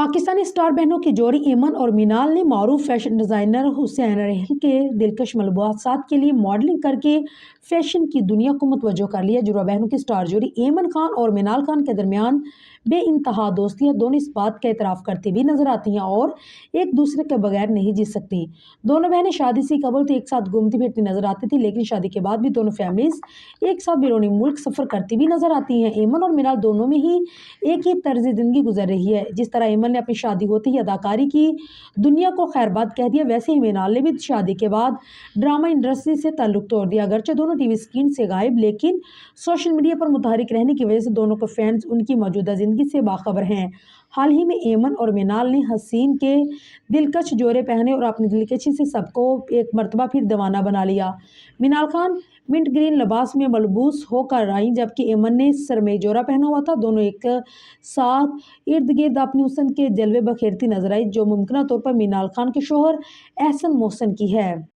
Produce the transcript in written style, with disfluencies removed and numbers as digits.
Pakistani star बहनों की जोड़ी ऐमन और मिनाल ने मारूफ फैशन डिज़ाइनर हुसैन रहल के दिलकश मलबूसात के लिए मॉडलिंग करके फैशन की दुनिया को मुतवज्जो कर लिया। जुड़वा बहनों की स्टार जोड़ी ऐमन खान और मिनाल खान के दरमियान बेइंतहा दोस्ती है। दोनों इस बात का एतराफ़ करती भी नजर आती हैं और एक दूसरे के बगैर नहीं जी सकती। दोनों बहनें शादी से कबल तो एक साथ घूमती फिरती नजर आती थी, लेकिन शादी के बाद भी दोनों फैमिलीज एक साथ बैरून मुल्क सफ़र करती भी नजर आती हैं। ऐमन और मिनाल दोनों में ही एक ही तर्ज ज़िंदगी गुजर रही है। जिस तरह ऐमन ने अपनी शादी होते ही अदाकारी की दुनिया को खैरबाद कह दिया, वैसे ही मिनाल ने भी शादी के बाद ड्रामा इंडस्ट्री से ताल्लुक तोड़ दिया। अगरचे दोनों टीवी स्क्रीन से गायब, लेकिन सोशल मीडिया पर मुतहरिक रहने की वजह से दोनों के फैंस उनकी मौजूदा ज़िंदगी से बाखबर हैं। हाल ही में ऐमन और मिनाल ने हसीन के दिलकश जोड़े पहने और अपनी दिलकशी से सबको एक मरतबा फिर दीवाना बना लिया। मिनाल खान मिंट ग्रीन लिबास में मलबूस होकर आई, जबकि ऐमन ने सरमई जोड़ा पहना हुआ था। दोनों एक साथ इर्द गिर्द अपने हुस्न के जलवे बखेरती नजर आई, जो मुमकिन तौर पर मिनाल खान के शोहर एहसन मोहसिन की है।